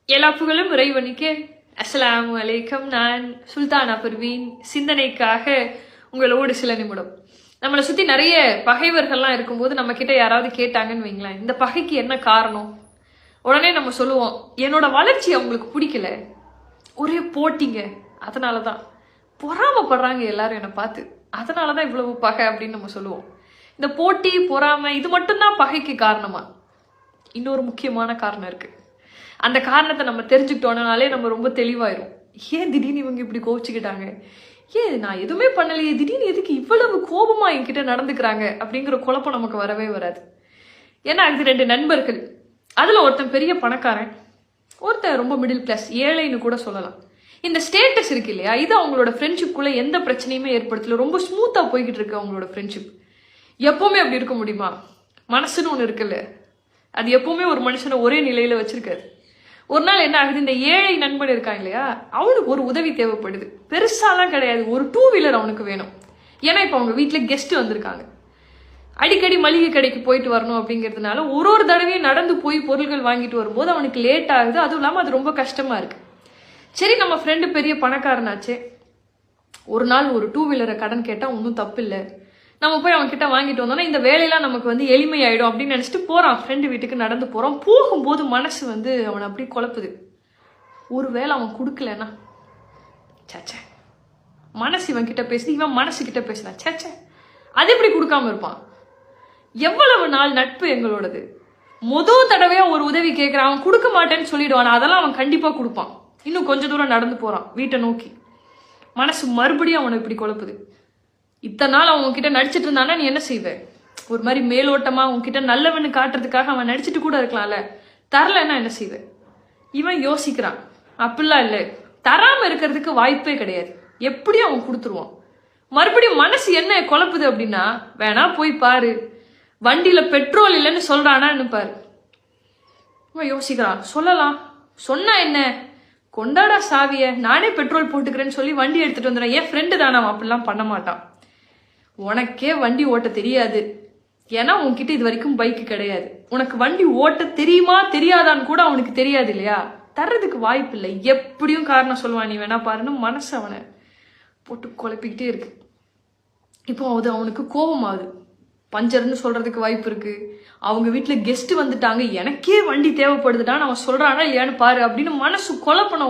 எல்லா புகழும் இறைவனுக்கே. அஸ்ஸலாமு அலைக்கும். நான் சுல்தானா பர்வீன். சிந்தனைக்காக உங்களோடு சில நிமிடம். நம்மளை சுத்தி நிறைய பகைவர்கள்லாம் இருக்கும்போது நம்ம கிட்ட யாராவது கேட்டாங்கன்னு வைங்களேன், இந்த பகைக்கு என்ன காரணம்? உடனே நம்ம சொல்லுவோம், என்னோட வளர்ச்சி அவங்களுக்கு பிடிக்கல, ஒரே போட்டிங்க, அதனாலதான் பொறாமப்படுறாங்க எல்லாரும் என்னை பார்த்து, அதனாலதான் இவ்வளவு பகை அப்படின்னு நம்ம சொல்லுவோம். இந்த போட்டி பொறாமை இது மட்டும்தான் பகைக்கு காரணமா? இன்னொரு முக்கியமான காரணம் இருக்கு. அந்த காரணத்தை நம்ம தெரிஞ்சுக்கிட்டோம்னாலே நம்ம ரொம்ப தெளிவாயிரும். ஏன் திடீர்னு இவங்க இப்படி கோவிச்சுக்கிட்டாங்க, ஏன் நான் எதுவுமே பண்ணலையே, திடீர்னு எதுக்கு இவ்வளவு கோபமா என்கிட்ட நடந்துக்கிறாங்க அப்படிங்கிற குழப்பம் நமக்கு வரவே வராது. ஏன்னா அது ரெண்டு நண்பர்கள், அதுல ஒருத்தன் பெரிய பணக்காரன், ஒருத்தன் ரொம்ப மிடில் கிளாஸ், ஏழைன்னு கூட சொல்லலாம். இந்த ஸ்டேட்டஸ் இருக்கு இல்லையா, இது அவங்களோட ஃப்ரெண்ட்ஷிப்குள்ள எந்த பிரச்சனையுமே ஏற்படுத்தல, ரொம்ப ஸ்மூத்தா போய்கிட்டு இருக்கு அவங்களோட ஃப்ரெண்ட்ஷிப். எப்பவுமே அப்படி இருக்க முடியுமா? மனசுன்னு ஒண்ணு இருக்குல்ல, அது எப்பவுமே ஒரு மனுஷனை ஒரே நிலையில வச்சிருக்காது. ஒரு நாள் என்ன ஆகுது, இந்த ஏழை நண்பன் இருக்கான் இல்லையா, அவனுக்கு ஒரு உதவி தேவைப்படுது. பெருசாலாம் கிடையாது, ஒரு 2 வீலர் அவனுக்கு வேணும். ஏன்னா இப்ப அவங்க வீட்டுல கெஸ்ட் வந்திருக்காங்க, அடிக்கடி மளிகை கடைக்கு போயிட்டு வரணும் அப்படிங்கிறதுனால ஒரு தடவையும் நடந்து போய் பொருட்கள் வாங்கிட்டு வரும்போது அவனுக்கு லேட் ஆகுது. அதுவும் இல்லாம அது ரொம்ப கஷ்டமா இருக்கு. சரி, நம்ம ஃப்ரெண்டு பெரிய பணக்காரனாச்சே, ஒரு நாள் ஒரு 2 வீலரை கடன் கேட்டா ஒன்றும் தப்பு இல்லை, நம்ம போய் அவன் கிட்ட வாங்கிட்டு வந்தோம்னா இந்த வேலையெல்லாம் நமக்கு எளிமையாயிடும் அப்படின்னு நினைச்சிட்டு போறான். ஃப்ரெண்டு வீட்டுக்கு நடந்து போறான். போகும்போது மனசு அவனை அப்படி குழப்புது. ஒருவேளை அவன் கொடுக்கலன்னா, சேச்சே, மனசு இவன் கிட்ட பேசுது, இவன் மனசு கிட்ட பேசுறான், சேச்சே, அது எப்படி கொடுக்காம இருப்பான்? எவ்வளவு நாள் நட்பு எங்களோடது. முதல் தடவையா ஒரு உதவி கேட்கிறான், அவன் கொடுக்க மாட்டேன்னு சொல்லிடுவான், அதெல்லாம் அவன் கண்டிப்பா கொடுப்பான். இன்னும் கொஞ்ச தூரம் நடந்து போறான் வீட்டை நோக்கி. மனசு மறுபடியும் அவனை இப்படி குழப்புது. இத்தனை நாள் அவன் உன்கிட்ட நடிச்சிட்டு இருந்தானா நீ என்ன செய்வ? ஒரு மாதிரி மேலோட்டமா உன்கிட்ட நல்லவன்னு காட்டுறதுக்காக அவன் நடிச்சிட்டு கூட இருக்கலாம்ல, தரலன்னா என்ன செய்வ? இவன் யோசிக்கிறான், அப்படிலாம் இல்லை, தராம இருக்கிறதுக்கு வாய்ப்பே கிடையாது, எப்படியும் அவன் கொடுத்துருவான். மறுபடியும் மனசு என்ன குழப்புது அப்படின்னா, வேணா போய் பாரு, வண்டியில பெட்ரோல் இல்லைன்னு சொல்றானான்னு பாரு. இவன் யோசிக்கிறான், சொல்லலாம், சொன்னா என்ன, கொண்டாடா சாவிய, நானே பெட்ரோல் போட்டுக்கிறேன்னு சொல்லி வண்டி எடுத்துட்டு வந்துடுறேன். என் ஃப்ரெண்டு தானே, அவன் அப்படிலாம் பண்ண மாட்டான். உனக்கே வண்டி ஓட்ட தெரியாது, ஏன்னா உன்கிட்ட இது வரைக்கும் பைக்கு கிடையாது. உனக்கு வண்டி ஓட்ட தெரியுமா தெரியாதான்னு கூட அவனுக்கு தெரியாது இல்லையா, தர்றதுக்கு வாய்ப்பு இல்லை. எப்படியும் காரணம் சொல்லுவான், நீ வேணா பாருன்னு மனசு அவனை போட்டு குழப்பிக்கிட்டே இருக்கு. இப்போ அது அவனுக்கு கோபமாகுது. பஞ்சர்னு சொல்றதுக்கு வாய்ப்பு இருக்கு, அவங்க வீட்டுல கெஸ்ட் வந்துட்டாங்க, எனக்கே வண்டி தேவைப்படுதுடான்னு அவன் சொல்றானா இல்லையான்னு பாரு அப்படின்னு மனசு குழப்பணும்.